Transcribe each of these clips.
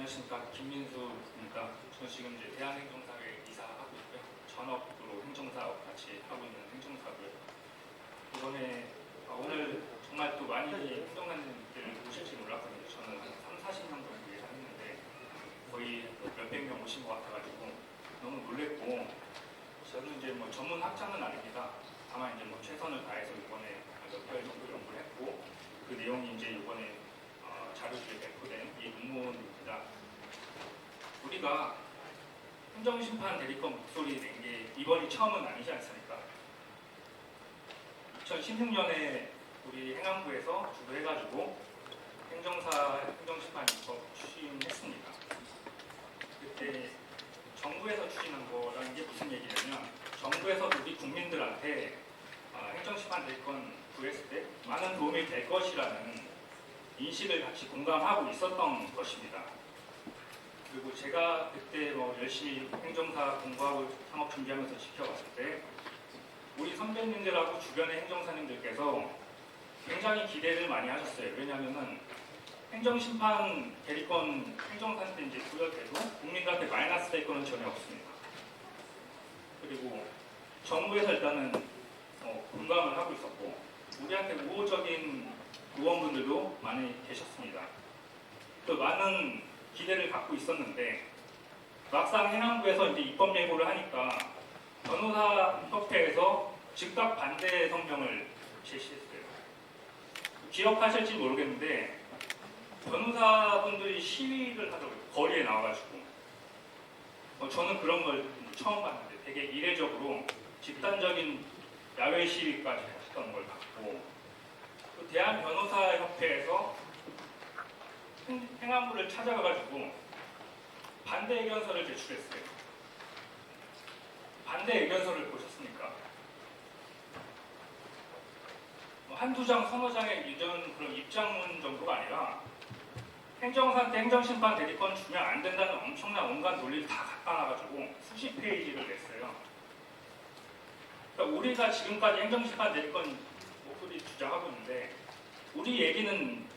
안녕하십니까, 김민수입니다. 저는 지금 이제 대한행정사에 이사하고 있고요. 전업으로 행정사업 같이 하고 있는 행정사고요. 이번에 오늘 정말 또 많이 행정관님들 오실지 몰랐거든요. 저는 한 30, 40명 정도 예상했는데 거의 몇백 명 오신 것 같아가지고 너무 놀랬고, 저는 이제 뭐 전문 학자는 아닙니다. 다만 이제 뭐 최선을 다해서 이번에 몇 달 정도 연구를 했고, 그 내용이 이제 이번에 자료실에 배포된 이 논문입니다. 우리가 행정심판 대리권 목소리 낸 게 이번이 처음은 아니지 않습니까? 2016년에 우리 행안부에서 주도해가지고 행정심판 입법 추진했습니다. 그때 정부에서 추진한 거라는 게 무슨 얘기냐면, 정부에서도 우리 국민들한테 행정심판 대리권 구했을 때 많은 도움이 될 것이라는 인식을 같이 공감하고 있었던 것입니다. 그리고 제가 그때 열심히 행정사 공부하고 창업 준비하면서 지켜봤을 때 우리 선배님들하고 주변의 행정사님들께서 굉장히 기대를 많이 하셨어요. 왜냐하면은 행정심판 대리권 행정사한테 이제 부여돼도 국민들한테 마이너스 될 거는 전혀 없습니다. 그리고 정부에서 일단은 공감을 하고 있었고, 우리한테 우호적인 의원분들도 많이 계셨습니다. 또 많은 기대를 갖고 있었는데, 막상 행안부에서 이제 입법 예고를 하니까 변호사 협회에서 즉각 반대 성명을 제시했어요. 기억하실지 모르겠는데 변호사분들이 시위를 하더라고요. 거리에 나와가지고. 저는 그런 걸 처음 봤는데 되게 이례적으로 집단적인 야외 시위까지 하셨던 걸 봤고, 또 대한변호사협회에서 행안부를 찾아가가지고 반대 의견서를 제출했어요. 반대 의견서를 보셨습니까? 한두 장, 서너 장의 이전 그런 입장문 정도가 아니라 행정사한테 행정심판 대리권 주면 안 된다는 엄청난 온갖 논리를 다 갖다 놔가지고 수십 페이지를 냈어요. 그러니까 우리가 지금까지 행정심판 대리권 목소리 주장하고 있는데 우리 얘기는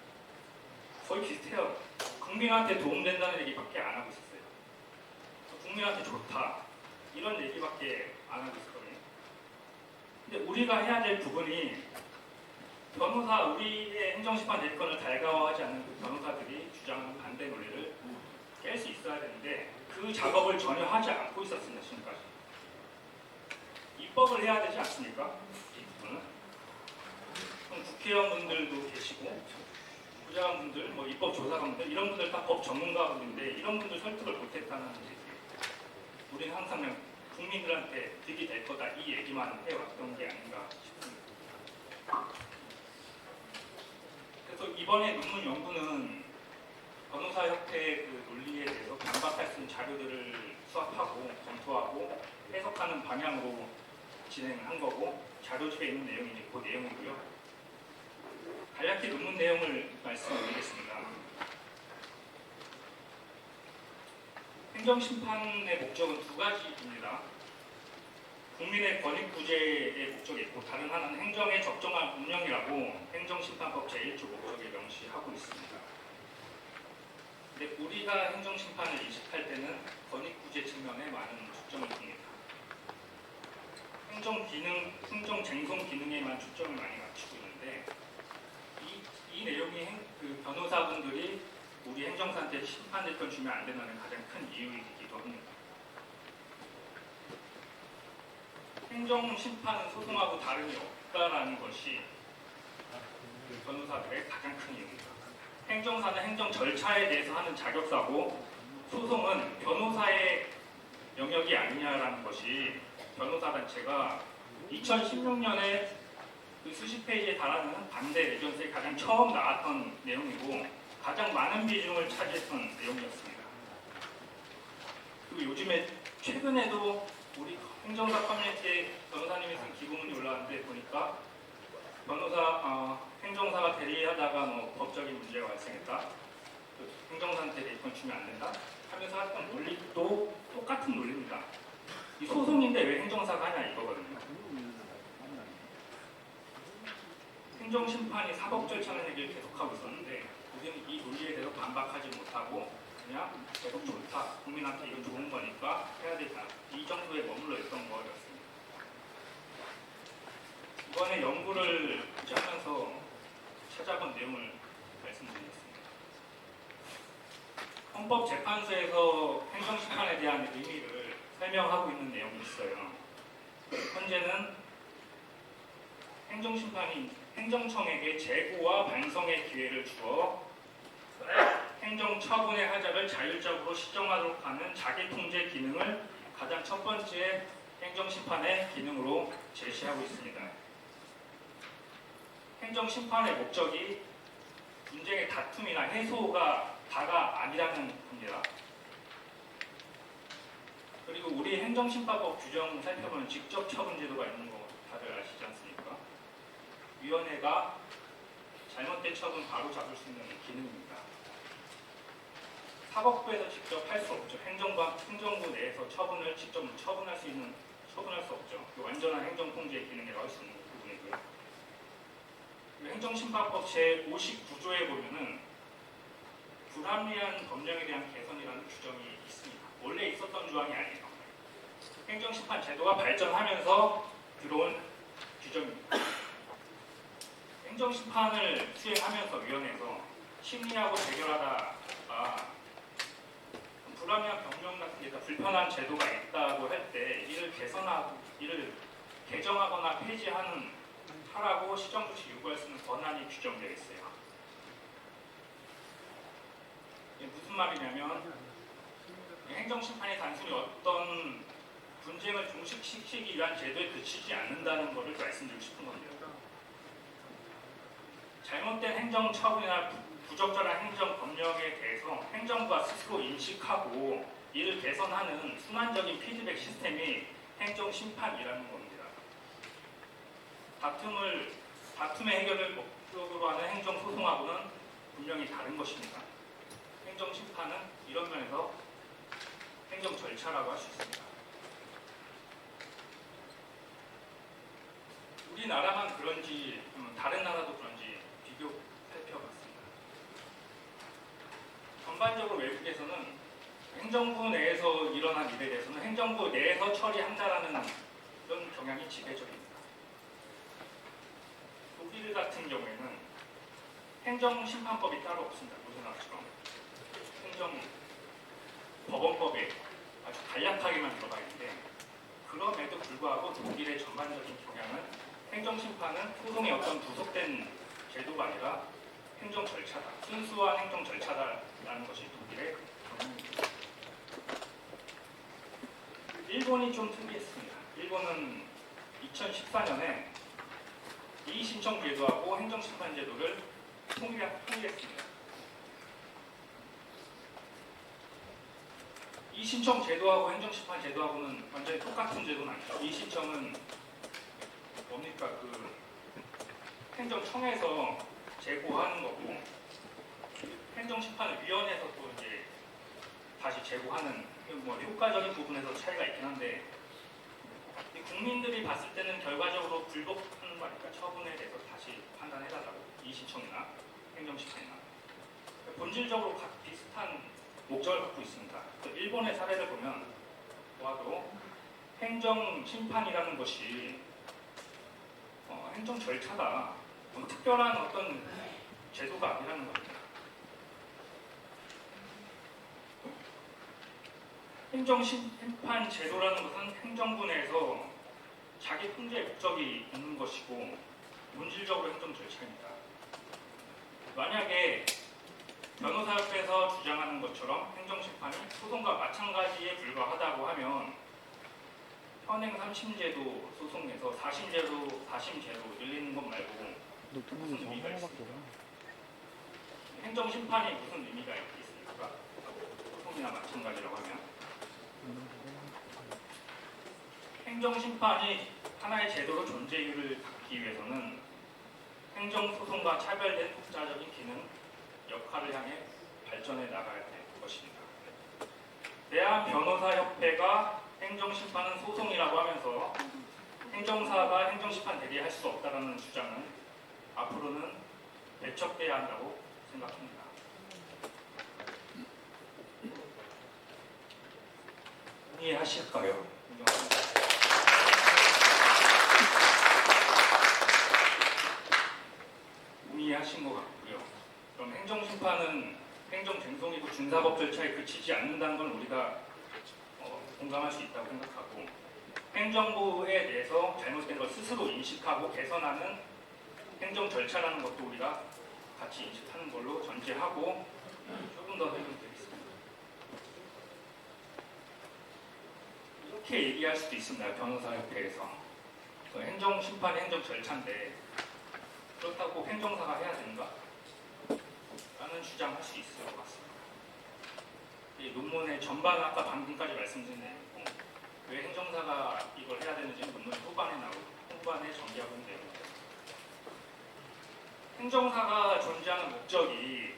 거의 비슷해요. 국민한테 도움된다는 얘기밖에 안 하고 있었어요. 국민한테 좋다 이런 얘기밖에 안 하고 있었거든요. 근데 우리가 해야 될 부분이 우리의 행정심판 대리권을 달가워하지 않는 그 변호사들이 주장하는 반대 논리를 깰 수 있어야 되는데 그 작업을 전혀 하지 않고 있었습니다. 지금까지. 입법을 해야 되지 않습니까? 이 부분은. 그럼 국회의원분들도 계시고 부장관분들, 입법조사관분들 이런 분들 다 법 전문가분인데 이런 분들 설득을 못했다는 얘기예요. 우리는 항상 그냥 국민들한테 득이 될 거다 이 얘기만 해왔던 게 아닌가 싶습니다. 그래서 이번에 논문 연구는 변호사협회 그 논리에 대해서 반박할 수 있는 자료들을 수합하고 검토하고 해석하는 방향으로 진행한 거고, 자료집에 있는 내용이 이제 그 내용이고요. 간략히 논문 내용을 말씀드리겠습니다. 행정심판의 목적은 두 가지입니다. 국민의 권익구제의 목적이 있고, 다른 하나는 행정의 적정한 운영이라고 행정심판법 제1조 목적에 명시하고 있습니다. 근데 우리가 행정심판을 인식할 때는 권익구제 측면에 많은 초점을 둡니다. 행정쟁송 기능에만 초점을 많이 맞추고 있는데, 이 내용이 그 변호사분들이 우리 행정사한테 심판 대리권 주면 안 된다는 가장 큰 이유이기도 합니다. 행정심판은 소송하고 다름이 없다라는 것이 변호사들의 가장 큰 이유입니다. 행정사는 행정 절차에 대해서 하는 자격사고, 소송은 변호사의 영역이 아니냐라는 것이 변호사단체가 2016년에 그 수십 페이지에 달하는 반대 의견서에 가장 처음 나왔던 내용이고 가장 많은 비중을 차지했던 내용이었습니다. 그리고 요즘에 최근에도 우리 행정사 커뮤니티에 변호사님이 쓴 기고문이 올라왔는데 보니까 행정사가 대리하다가 법적인 문제가 발생했다, 행정사한테 대리권 주면 안 된다 하면서 했던 논리도 똑같은 논리입니다. 이 소송인데 왜 행정사가 하냐 이거거든요. 행정심판이 사법 절차는 얘기를 계속하고 있었는데 우리는 이 논리에 대해서 반박하지 못하고 그냥 계속 좋다, 국민한테 이거 좋은 거니까 해야 되다, 이 정도에 머물러 있던 거였습니다. 이번에 연구를 하면서 찾아본 내용을 말씀드리겠습니다. 헌법재판소에서 행정심판에 대한 의미를 설명하고 있는 내용이 있어요. 현재는 행정심판이 행정청에게 재고와 반성의 기회를 주어 행정처분의 하자를 자율적으로 시정하도록 하는 자기통제 기능을 가장 첫 번째 행정심판의 기능으로 제시하고 있습니다. 행정심판의 목적이 분쟁의 다툼이나 해소가 다가 아니라는 겁니다. 그리고 우리 행정심판법 규정 살펴보면 직접 처분 제도가 있는 거 다들 아시지 않습니까? 위원회가 잘못된 처분 바로 잡을 수 있는 기능입니다. 사법부에서 직접 할 수 없죠. 행정부 내에서 직접 처분할 수 없죠. 완전한 행정통제 기능이라고 할 수 있는 부분이고요. 행정심판법 제59조에 보면은 불합리한 법령에 대한 개선이라는 규정이 있습니다. 원래 있었던 조항이 아니에요. 행정심판 제도가 발전하면서 들어온 규정입니다. 행정심판을 수행하면서 위원회에서 심리하고 재결하다가 불합리한 법령 같은 게 불편한 제도가 있다고 할 때 이를 개정하거나 하라고 시정 조치 요구할 수 있는 권한이 규정되어 있어요. 이게 무슨 말이냐면 행정심판이 단순히 어떤 분쟁을 종식시키기 위한 제도에 그치지 않는다는 것을 말씀드리고 싶은 겁니다. 잘못된 행정처분이나 부적절한 행정법령에 대해서 행정부가 스스로 인식하고 이를 개선하는 순환적인 피드백 시스템이 행정심판이라는 겁니다. 다툼의 해결을 목적으로 하는 행정소송하고는 분명히 다른 것입니다. 행정심판은 이런 면에서 행정절차라고 할 수 있습니다. 우리나라만 그런지 다른 나라도 그런지 비교 살펴봤습니다. 전반적으로 외국에서는 행정부 내에서 일어난 일에 대해서는 행정부 내에서 처리한다라는 그런 경향이 지배적입니다. 독일 같은 경우에는 행정심판법이 따로 없습니다. 우리나라처럼 행정법원법에 아주 간략하게만 들어가 있는데 그럼에도 불구하고 독일의 전반적인 경향은 행정심판은 소송의 어떤 구속된 제도가 아니라 행정절차다, 순수한 행정절차다라는 것이 독일의 경향입니다. 일본이 좀 특이했습니다. 일본은 2014년에 이의신청 제도하고 행정심판 제도를 통일했습니다. 이의신청 제도하고 행정심판 제도하고는 완전히 똑같은 제도는 아니죠. 이의신청은 뭡니까? 행정청에서 제고하는 거고 행정심판은 위원회에서 또 이제 다시 제고하는 효과적인 부분에서 차이가 있긴 한데 국민들이 봤을 때는 결과적으로 불복하는 거니까 처분에 대해서 다시 판단해달라고 이의신청이나 행정심판이나 본질적으로 비슷한 목적을 갖고 있습니다. 일본의 사례를 보면 보아도 행정심판이라는 것이 행정 절차다, 특별한 어떤 제도가 아니라는 겁니다. 행정심판 제도라는 것은 행정부 내에서 자기 통제의 목적이 있는 것이고 본질적으로 행정 절차입니다. 만약에 변호사협회에서 주장하는 것처럼 행정심판이 소송과 마찬가지에 불과하다고 하면 현행 3심제도 소송에서 4심제로 늘리는 것 말고 무슨 의미가 있습니까? 행정심판이 무슨 의미가 있습니까? 소송이나 마찬가지라고 하면 행정심판이 하나의 제도로 존재이유를 갖기 위해서는 행정소송과 차별된 독자적인 기능, 역할을 향해 발전해 나가야 될 것입니다. 대한변호사협회가 행정심판은 소송이라고 하면서 행정사가 행정심판 대리할 수 없다는 주장은 앞으로는 배척돼야 한다고 생각합니다. 동의하실까요? 동의하신 것 같고요. 그럼 행정심판은 행정쟁송이고 준사법 절차에 그치지 않는다는 건 우리가 공감할 수 있다고 생각하고, 행정부에 대해서 잘못된 걸 스스로 인식하고 개선하는 행정 절차라는 것도 우리가 같이 인식하는 걸로 전제하고 조금 더 설명드리겠습니다. 이렇게 얘기할 수도 있습니다. 변호사협회에서 행정심판이 행정 절차인데 그렇다고 행정사가 해야 되는가? 라는 주장할 수 있을 것 같습니다. 이 논문의 전반은 아까 방금까지 말씀드린 내용이고, 왜 행정사가 이걸 해야 되는지 논문 후반에 나오고 후반에 전개하고 있는 내용입니다. 행정사가 존재하는 목적이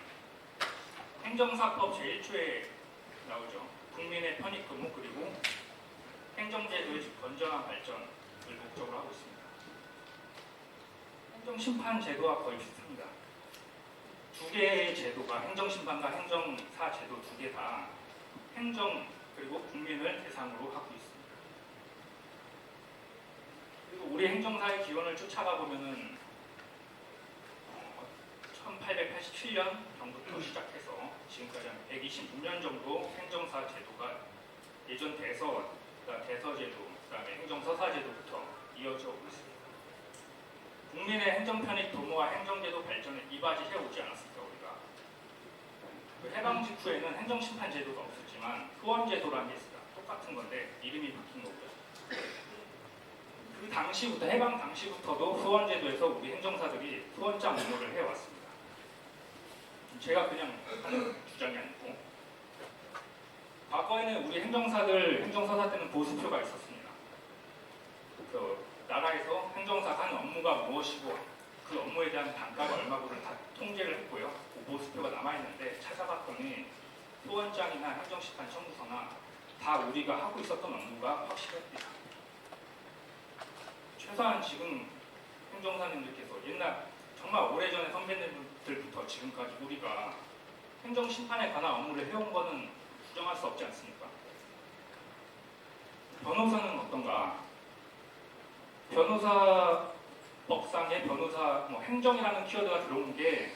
행정사법 제1조에 나오죠. 국민의 편익 근무 그리고 행정제도의 건전한 발전을 목적으로 하고 있습니다. 행정심판 제도와 거의 비슷합니다. 두 개의 제도가, 행정심판과 행정사 제도 두 개 다 행정 그리고 국민을 대상으로 하고 있습니다. 그리고 우리 행정사의 기원을 쫓아가 보면은 1887년 전부터 시작해서 지금까지 한 126년 정도 행정사 제도가 예전 대서제도, 그다음에 행정서사제도부터 이어져 오고 있습니다. 국민의 행정편익 도모와 행정제도 발전에 이바지 해오지 않았습니까, 우리가? 해방 직후에는 행정심판 제도가 없었지만 후원제도라는 게 있습니다. 똑같은 건데 이름이 바뀐 거고요. 그 당시부터, 해방 당시부터도 후원제도에서 우리 행정사들이 후원장 업무를 해왔습니다. 제가 그냥 하는 주장이 아니고, 과거에는 우리 행정서사 때는 보수표가 있었습니다. 나라에서 행정사가 하는 업무가 무엇이고 그 업무에 대한 단가가 얼마고를 다 통제를 했고요. 그 보수표가 남아있는데 찾아봤더니 후원장이나 행정심판 청구서나 다 우리가 하고 있었던 업무가 확실합니다. 최소한 지금 행정사님들께서 옛날 정말 오래전에 선배님들부터 지금까지 우리가 행정심판에 관한 업무를 해온 거는 부정할 수 없지 않습니까? 변호사는 어떤가? 변호사법상에 변호사, 행정이라는 키워드가 들어온 게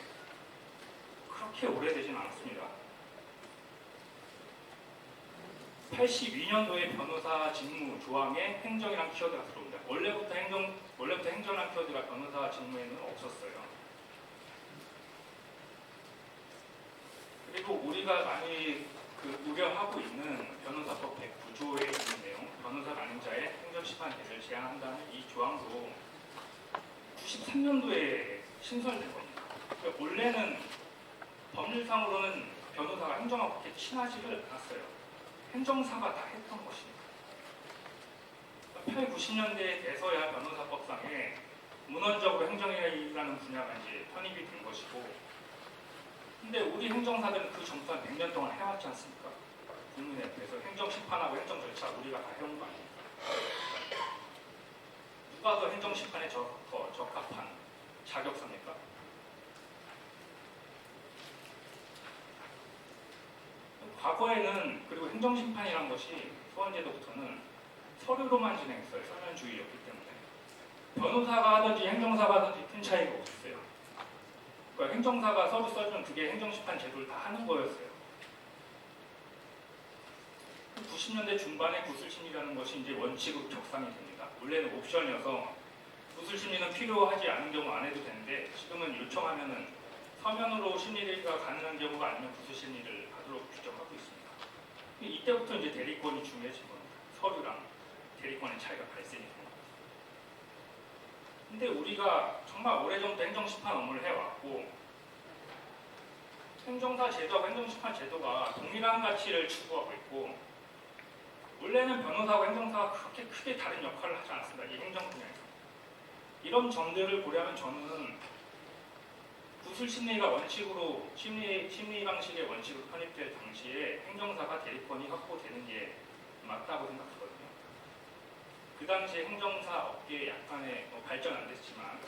그렇게 오래되진 않았습니다. 82년도에 변호사 직무 조항에 행정이라는 키워드가 들어옵니다. 원래부터 행정이라는 키워드가 변호사 직무에는 없었어요. 그리고 우리가 많이 우려하고 있는 변호사법 109조에 있는 내용, 변호사 가능자의 행정심판제를 제한한다는 이 조항도 93년도에 신설된 겁니다. 그러니까 원래는 법률상으로는 변호사가 행정하고 그렇게 친하지를 않았어요. 행정사가 다 했던 것입니다. 8, 90년대에 돼서야 변호사법상에 문헌적으로 행정이라는 분야가 이제 편입이 된 것이고, 근데 우리 행정사들은 그 전부터 100년 동안 해왔지 않습니까? 국민에 대해서 행정심판하고 행정절차 우리가 다 해온 거 아닙니까? 누가 더 행정심판에 더 적합한 자격사입니까? 과거에는, 그리고 행정심판이란 것이 후원제도부터는 서류로만 진행했어요. 서면주의였기 때문에 변호사가 하든지 행정사가 하든지 큰 차이가 없었어요. 그러니까 행정사가 서류 써주면 그게 행정심판 제도를 다 하는 거였어요. 90년대 중반에 구술심리라는 것이 이제 원칙으로 적상이 됩니다. 원래는 옵션이어서 구술심리는 필요하지 않은 경우 안 해도 되는데, 지금은 요청하면은 서면으로 심리가 가능한 경우가 아니면 구술심리를 하도록 규정하고 있습니다. 이때부터 이제 대리권이 중요해진 겁니다. 서류랑 대리권의 차이가 발생이 됩니다. 근데 우리가 정말 오래전부터 행정심판 업무를 해왔고, 행정사 제도하고 행정심판 제도가 동일한 가치를 추구하고 있고, 원래는 변호사하고 행정사가 그렇게 크게 다른 역할을 하지 않았습니다. 이 행정 분야에서. 이런 점들을 고려하면 저는 구술심리가 원칙으로, 심리 방식의 원칙으로 편입될 당시에 행정사가 대리권이 확보되는 게 맞다고 생각하거든요. 그 당시에 행정사 업계에 약간의 발전 안 됐지만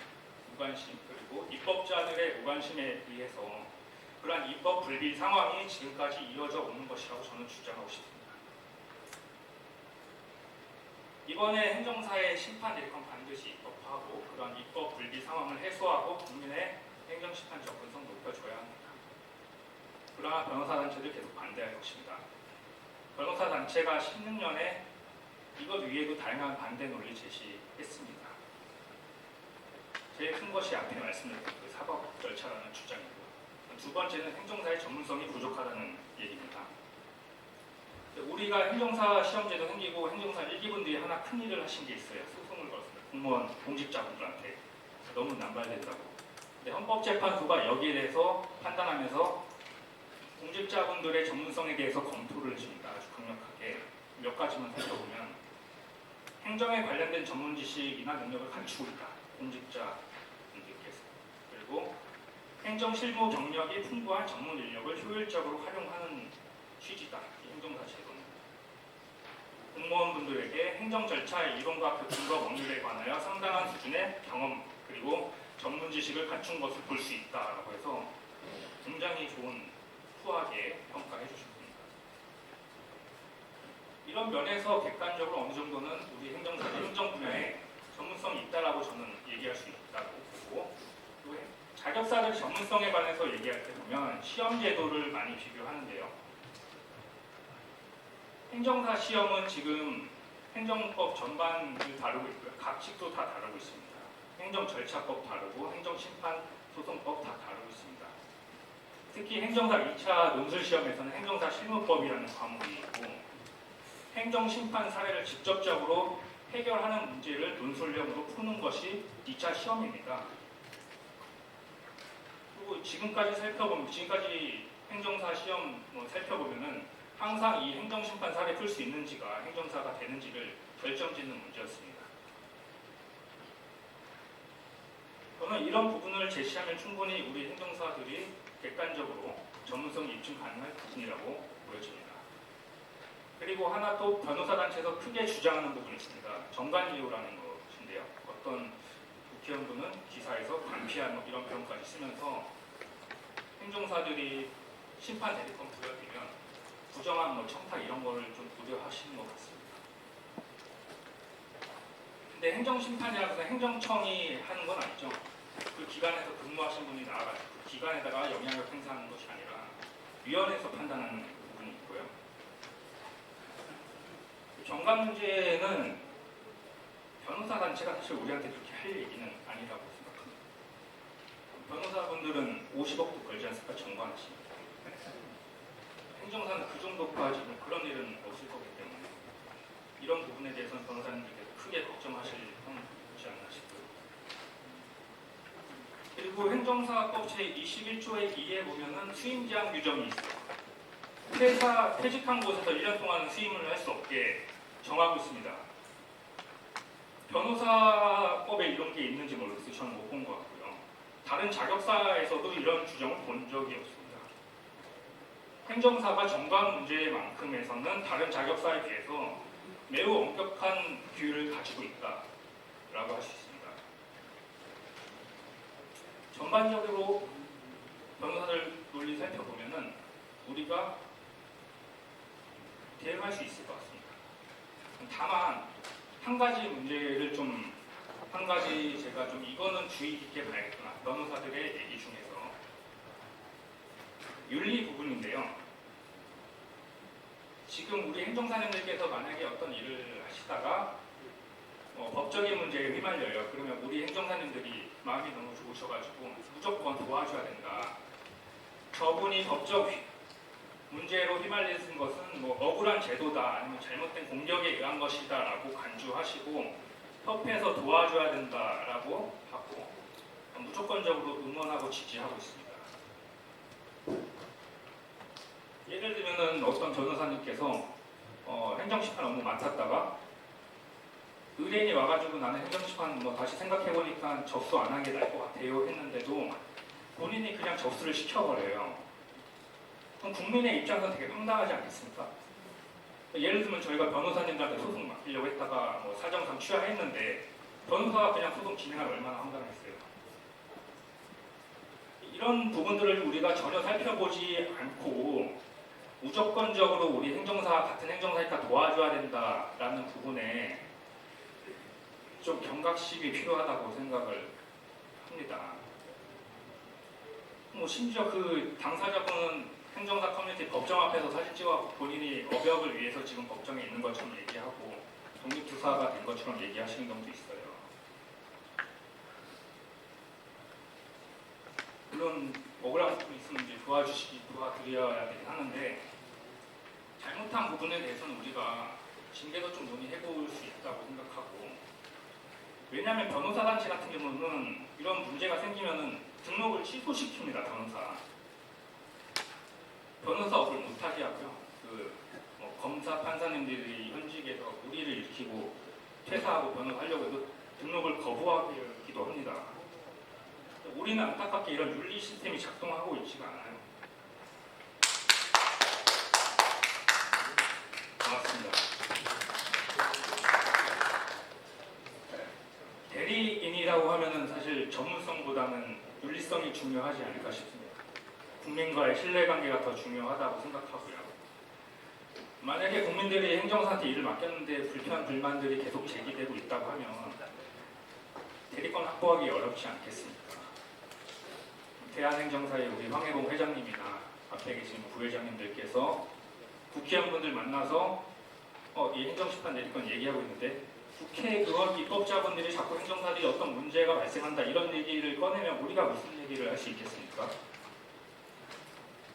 무관심, 그리고 입법자들의 무관심에 의해서 그러한 입법 불비 상황이 지금까지 이어져 오는 것이라고 저는 주장하고 싶습니다. 이번에 행정사의 심판 대리권 반드시 입법하고 그런 입법 불비 상황을 해소하고 국민의 행정심판 접근성 높여줘야 합니다. 그러나 변호사단체들 계속 반대할 것입니다. 변호사단체가 16년에 이것 위에도 다양한 반대 논리 제시했습니다. 제일 큰 것이 앞에 말씀드린 그 사법 절차라는 주장이고요. 두 번째는 행정사의 전문성이 부족하다는 얘기입니다. 우리가 행정사 시험제도 생기고 행정사 1기분들이 하나 큰 일을 하신 게 있어요. 소송을 걸었습니다. 공무원, 공직자분들한테 너무 남발된다고. 근데 헌법재판소가 여기에 대해서 판단하면서 공직자분들의 전문성에 대해서 검토를 해줍니다. 아주 강력하게. 몇 가지만 살펴보면 행정에 관련된 전문 지식이나 능력을 갖추고 있다. 공직자분들께서. 그리고 행정 실무 경력이 풍부한 전문 인력을 효율적으로 활용하는 취지다. 이 행정사 제도는. 공무원분들에게 행정 절차의 이론과 그 근거 법률에 관하여 상당한 수준의 경험 그리고 전문 지식을 갖춘 것을 볼 수 있다라고 해서 굉장히 좋은 후하게 평가해 주셨습니다. 이런 면에서 객관적으로 어느 정도는 우리 행정사의 행정 분야에 전문성이 있다라고 저는 얘기할 수 있다고 보고, 또 자격사들의 전문성에 관해서 얘기할 때 보면 시험 제도를 많이 비교하는데요. 행정사 시험은 지금 행정법 전반을 다루고 있고요. 각 직도 다 다루고 있습니다. 행정절차법 다루고 행정심판소송법 다 다루고 있습니다. 특히 행정사 2차 논술시험에서는 행정사 실무법이라는 과목이 있고 행정심판 사례를 직접적으로 해결하는 문제를 논술형으로 푸는 것이 2차 시험입니다. 그리고 지금까지 행정사 시험 살펴보면은 항상 이 행정심판 사례 풀 수 있는지가 행정사가 되는지를 결정짓는 문제였습니다. 저는 이런 부분을 제시하면 충분히 우리 행정사들이 객관적으로 전문성이 입증 가능한 부분이라고 보여집니다. 그리고 하나 또 변호사단체에서 크게 주장하는 부분이 있습니다. 정관이유라는 것인데요. 어떤 국회의원분은 기사에서 반피한 이런 표현까지 쓰면서 행정사들이 심판 대리권 부여되면 부정한 청탁 이런 거를 좀 우려하시는 것 같습니다. 근데 행정심판이라고 해서 행정청이 하는 건 아니죠. 그 기관에서 근무하신 분이 나와가지고 그 기관에다가 영향력 행사하는 것이 아니라 위원회에서 판단하는 부분이 있고요. 정관 문제는 변호사 단체가 사실 우리한테 그렇게 할 얘기는 아니라고 생각합니다. 변호사분들은 50억도 걸지 않습니까? 정관하시니까. 행정사는 그 정도까지 그런 일은 없을 거기 때문에 이런 부분에 대해서는 변호사님들께서 크게 걱정하실 건 없지 않나 싶고요. 그리고 행정사법 제21조의 2에 보면은 수임 제한 규정이 있어요. 퇴직한 곳에서 1년 동안 수임을 할 수 없게 정하고 있습니다. 변호사법에 이런 게 있는지 모르겠어요. 저는 못 본 것 같고요. 다른 자격사에서도 이런 규정을 본 적이 없습니다. 행정사가 정관 문제만큼에서는 다른 자격사에 비해서 매우 엄격한 규율을 가지고 있다라고 할 수 있습니다. 전반적으로 변호사들 논리 살펴보면은 우리가 대응할 수 있을 것 같습니다. 다만 한 가지 문제를 제가 이거는 주의 깊게 봐야겠구나. 변호사들의 얘기 중에서 윤리 부분인데요. 지금 우리 행정사님들께서 만약에 어떤 일을 하시다가 법적인 문제에 휘말려요. 그러면 우리 행정사님들이 마음이 너무 좋으셔가지고 무조건 도와줘야 된다. 저분이 법적 문제로 휘말리는 것은 억울한 제도다 아니면 잘못된 공격에 의한 것이다 라고 간주하시고 협회에서 도와줘야 된다라고 하고 무조건적으로 응원하고 지지하고 있습니다. 예를 들면은 어떤 변호사님께서 행정심판 업무 맡았다가 의뢰인이 와가지고 나는 행정심판 다시 생각해보니까 접수 안 하는 게 나을 것 같아요 했는데도 본인이 그냥 접수를 시켜버려요. 그럼 국민의 입장에서 되게 황당하지 않겠습니까? 예를 들면 저희가 변호사님들한테 소송 맡기려고 했다가 사정상 취하했는데 변호사가 그냥 소송 진행하면 얼마나 황당했어요. 이런 부분들을 우리가 전혀 살펴보지 않고 무조건적으로 우리 같은 행정사니까 도와줘야 된다라는 부분에 좀 경각심이 필요하다고 생각을 합니다. 뭐 심지어 그 당사자분은 행정사 커뮤니티 법정 앞에서 사진 찍어갖고 본인이 업역을 위해서 지금 법정에 있는 것처럼 얘기하고 독립투사가 된 것처럼 얘기하시는 경우도 있어요. 물론 억울한 부분이 있으면 이제 도와드려야 되긴 하는데 잘못한 부분에 대해서는 우리가 징계도 좀 논의해볼 수 있다고 생각하고, 왜냐하면 변호사 단체 같은 경우는 이런 문제가 생기면은 등록을 취소시킵니다. 변호사업을 못하게 하고요. 검사 판사님들이 현직에서 무리를 일으키고 퇴사하고 변호하려고 해도 등록을 거부하기도 합니다. 우리는 안타깝게 이런 윤리 시스템이 작동하고 있지가 않아요. 고맙습니다. 대리인이라고 하면은 사실 전문성보다는 윤리성이 중요하지 않을까 싶습니다. 국민과의 신뢰관계가 더 중요하다고 생각하고요. 만약에 국민들이 행정사한테 일을 맡겼는데 불편, 불만들이 계속 제기되고 있다고 하면 대리권 확보하기 어렵지 않겠습니까? 대한행정사의 우리 황해봉 회장님이나 앞에 계신 부회장님들께서 국회의원분들 만나서 이 행정심판 대리권 얘기하고 있는데 국회 의원 입법자분들이 자꾸 행정사들이 어떤 문제가 발생한다 이런 얘기를 꺼내면 우리가 무슨 얘기를 할 수 있겠습니까?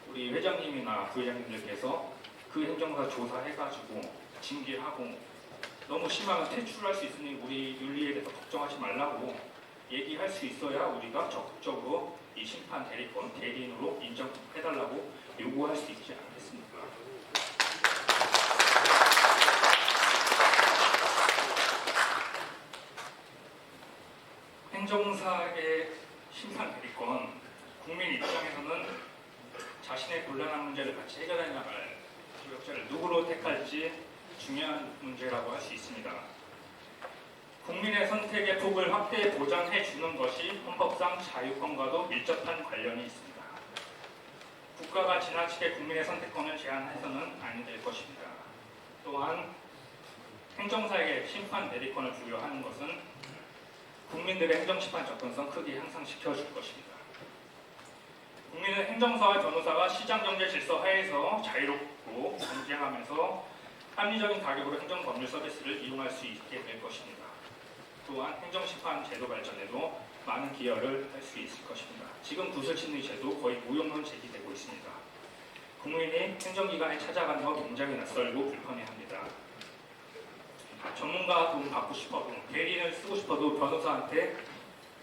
우리 회장님이나 부회장님들께서 그 행정사 조사해가지고 징계하고 너무 심하면 퇴출할 수 있으니 우리 윤리에 대해서 걱정하지 말라고 얘기할 수 있어야 우리가 적극적으로 이 심판 대리권 대리인으로 인정해달라고 요구할 수 있지 않겠습니까? 행정사의 심판 대리권, 국민 입장에서는 자신의 곤란한 문제를 같이 해결해 나갈 조력자를 누구로 택할지 중요한 문제라고 할 수 있습니다. 국민의 선택의 폭을 확대해 보장해 주는 것이 헌법상 자유권과도 밀접한 관련이 있습니다. 국가가 지나치게 국민의 선택권을 제한해서는 아니 될 것입니다. 또한 행정사에게 심판 대리권을 부여하는 것은 국민들의 행정심판 접근성 크게 향상시켜줄 것입니다. 국민은 행정사와 변호사가 시장경제 질서 하에서 자유롭고 경쟁하면서 합리적인 가격으로 행정법률 서비스를 이용할 수 있게 될 것입니다. 또한 행정심판 제도 발전에도 많은 기여를 할 수 있을 것입니다. 지금 구슬침의 제도 거의 무용론 제기되고 있습니다. 국민이 행정기관에 찾아가는 거 굉장히 낯설고 불편해합니다. 전문가 도움 받고 싶어도 대리인을 쓰고 싶어도 변호사한테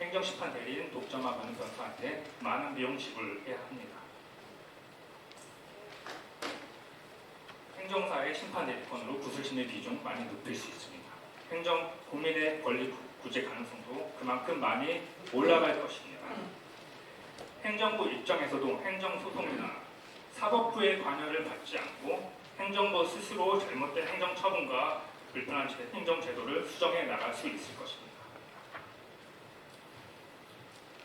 행정심판 대리인 독점하는 변호사한테 많은 비용 지불해야 합니다. 행정사의 심판 대리권으로 구슬침의 비중 많이 높일 수 있습니다. 행정 국민의 권리 구제 가능성도 그만큼 많이 올라갈 것입니다. 행정부 입장에서도 행정소송이나 사법부의 관여를 받지 않고 행정부 스스로 잘못된 행정처분과 불편한 행정제도를 수정해 나갈 수 있을 것입니다.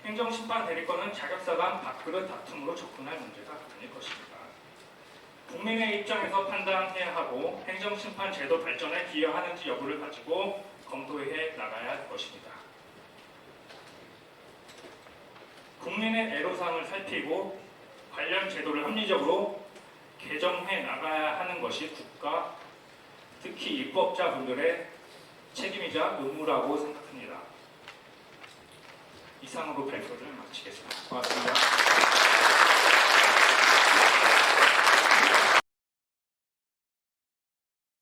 행정심판 대리권은 자격사 간 밥그릇 다툼으로 접근할 문제가 아닐 것입니다. 국민의 입장에서 판단해야 하고 행정심판 제도 발전에 기여하는지 여부를 가지고 검토해 나가야 할 것입니다. 국민의 애로사항을 살피고 관련 제도를 합리적으로 개정해 나가야 하는 것이 국가, 특히 입법자분들의 책임이자 의무라고 생각합니다. 이상으로 발표를 마치겠습니다. 고맙습니다.